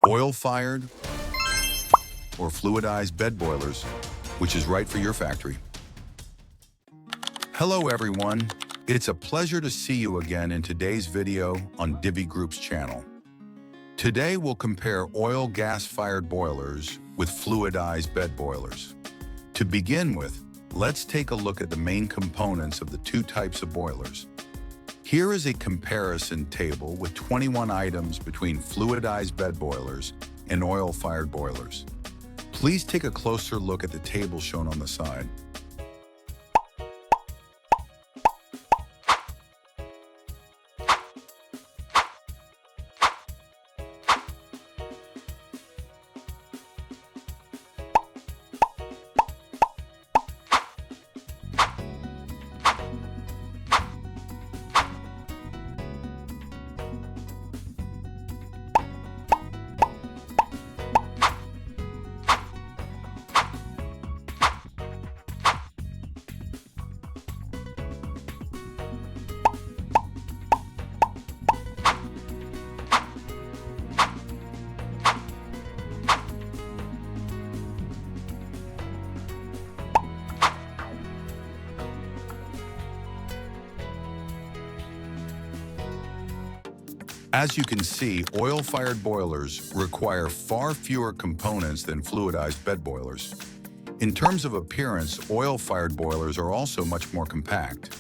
oil-fired or fluidized bed boilers, which is right for your factory. Hello everyone, it's a pleasure to see you again in today's video on DIVI Group's channel. Today we'll compare oil gas-fired boilers with fluidized bed boilers. To begin with, let's take a look at the main components of the two types of boilers. Here is a comparison table with 21 items between fluidized bed boilers and oil-fired boilers. Please take a closer look at the table shown on the side. As you can see, oil-fired boilers require far fewer components than fluidized bed boilers. In terms of appearance, oil-fired boilers are also much more compact.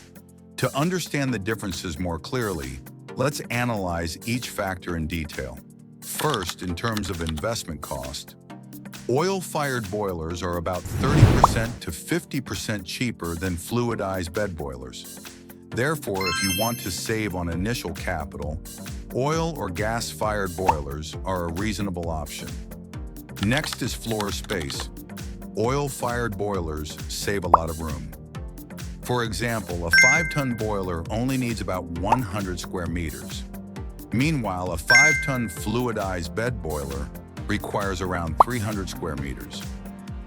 To understand the differences more clearly, let's analyze each factor in detail. First, in terms of investment cost, oil-fired boilers are about 30% to 50% cheaper than fluidized bed boilers. Therefore, if you want to save on initial capital, oil or gas-fired boilers are a reasonable option. Next is floor space. Oil-fired boilers save a lot of room. For example, a 5-ton boiler only needs about 100 square meters. Meanwhile, a 5-ton fluidized bed boiler requires around 300 square meters.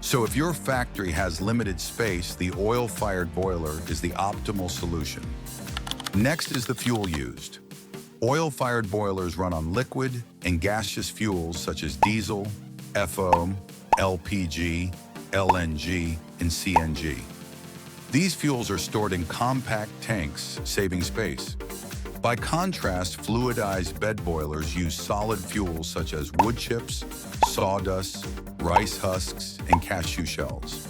So if your factory has limited space, the oil-fired boiler is the optimal solution. Next is the fuel used. Oil-fired boilers run on liquid and gaseous fuels such as diesel, FO, LPG, LNG, and CNG. These fuels are stored in compact tanks, saving space. By contrast, fluidized bed boilers use solid fuels such as wood chips, sawdust, rice husks, and cashew shells.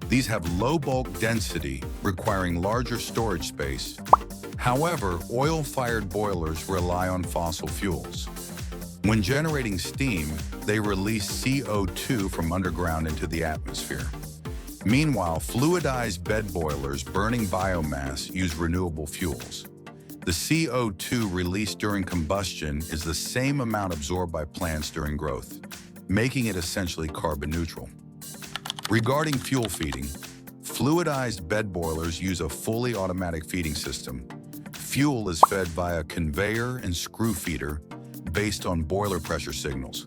These have low bulk density, requiring larger storage space. However, oil-fired boilers rely on fossil fuels. When generating steam, they release CO2 from underground into the atmosphere. Meanwhile, fluidized bed boilers burning biomass use renewable fuels. The CO2 released during combustion is the same amount absorbed by plants during growth, making it essentially carbon neutral. Regarding fuel feeding, fluidized bed boilers use a fully automatic feeding system. Fuel is fed via conveyor and screw feeder based on boiler pressure signals.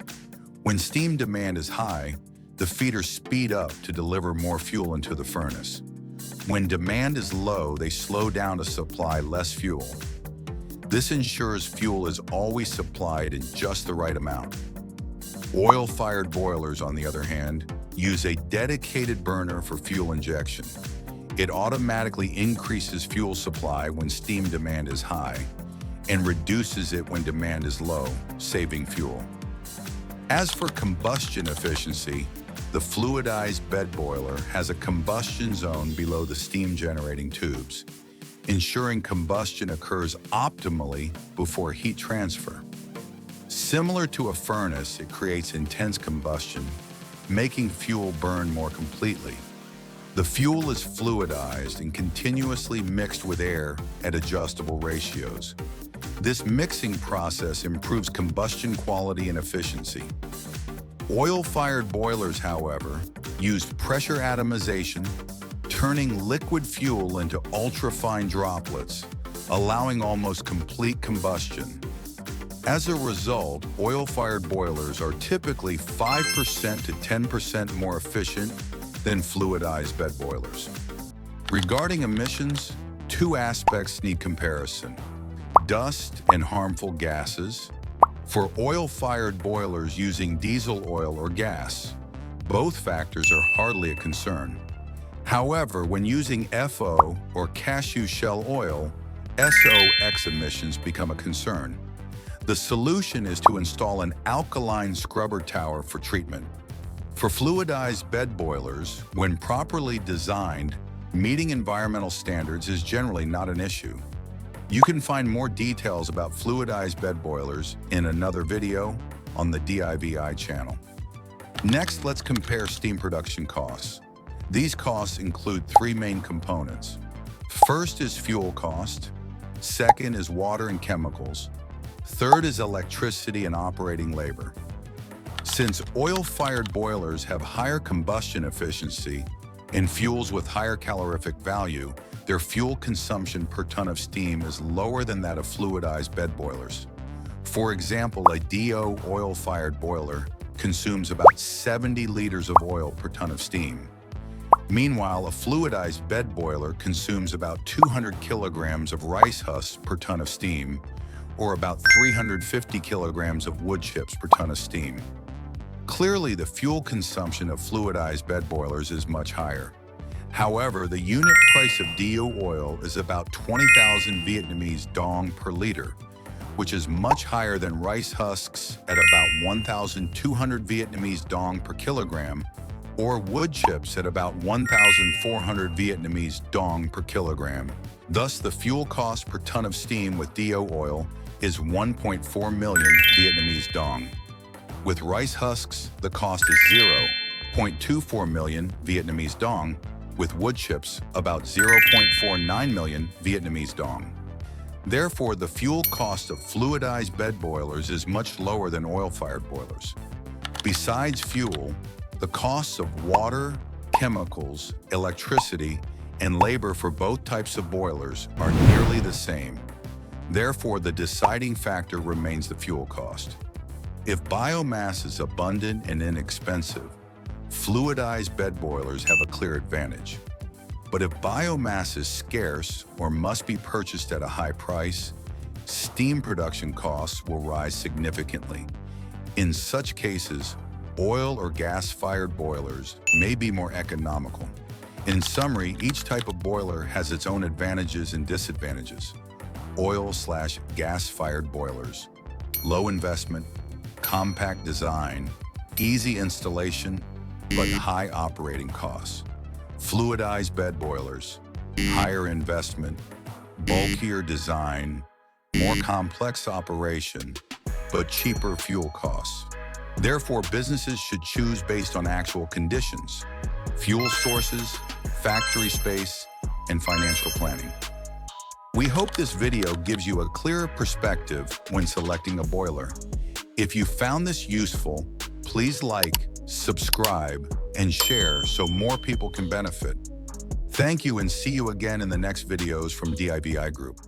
When steam demand is high, the feeders speed up to deliver more fuel into the furnace. When demand is low, they slow down to supply less fuel. This ensures fuel is always supplied in just the right amount. Oil-fired boilers, on the other hand, use a dedicated burner for fuel injection. It automatically increases fuel supply when steam demand is high and reduces it when demand is low, saving fuel. As for combustion efficiency, the fluidized bed boiler has a combustion zone below the steam-generating tubes, ensuring combustion occurs optimally before heat transfer. Similar to a furnace, it creates intense combustion, making fuel burn more completely. The fuel is fluidized and continuously mixed with air at adjustable ratios. This mixing process improves combustion quality and efficiency. Oil-fired boilers, however, use pressure atomization, turning liquid fuel into ultra-fine droplets, allowing almost complete combustion. As a result, oil-fired boilers are typically 5% to 10% more efficient than fluidized bed boilers. Regarding emissions, two aspects need comparison: dust and harmful gases, For oil-fired boilers using diesel oil or gas, both factors are hardly a concern. However, when using FO or cashew shell oil, SOx emissions become a concern. The solution is to install an alkaline scrubber tower for treatment. For fluidized bed boilers, when properly designed, meeting environmental standards is generally not an issue. You can find more details about fluidized bed boilers in another video on the DIVI channel. Next, let's compare steam production costs. These costs include three main components. First is fuel cost. Second is water and chemicals. Third is electricity and operating labor. Since oil-fired boilers have higher combustion efficiency and fuels with higher calorific value, their fuel consumption per ton of steam is lower than that of fluidized bed boilers. For example, a DO oil-fired boiler consumes about 70 liters of oil per ton of steam. Meanwhile, a fluidized bed boiler consumes about 200 kilograms of rice husks per ton of steam, or about 350 kilograms of wood chips per ton of steam. Clearly, the fuel consumption of fluidized bed boilers is much higher. However, the unit price of DO oil is about 20,000 Vietnamese dong per liter, which is much higher than rice husks at about 1,200 Vietnamese dong per kilogram, or wood chips at about 1,400 Vietnamese dong per kilogram. Thus, the fuel cost per ton of steam with DO oil is 1.4 million Vietnamese dong. With rice husks, the cost is 0.24 million Vietnamese dong, with wood chips about 0.49 million Vietnamese dong. Therefore, the fuel cost of fluidized bed boilers is much lower than oil-fired boilers. Besides fuel, the costs of water, chemicals, electricity, and labor for both types of boilers are nearly the same. Therefore, the deciding factor remains the fuel cost. If biomass is abundant and inexpensive, fluidized bed boilers have a clear advantage. But if biomass is scarce or must be purchased at a high price, steam production costs will rise significantly. In such cases, oil or gas-fired boilers may be more economical. In summary, each type of boiler has its own advantages and disadvantages. Oil/gas-fired boilers, low investment, compact design, easy installation, but high operating costs. Fluidized bed boilers, higher investment, bulkier design, more complex operation, but cheaper fuel costs. Therefore, businesses should choose based on actual conditions, fuel sources, factory space, and financial planning. We hope this video gives you a clearer perspective when selecting a boiler. If you found this useful, please like, subscribe, and share so more people can benefit. Thank you and see you again in the next videos from DIVI Group.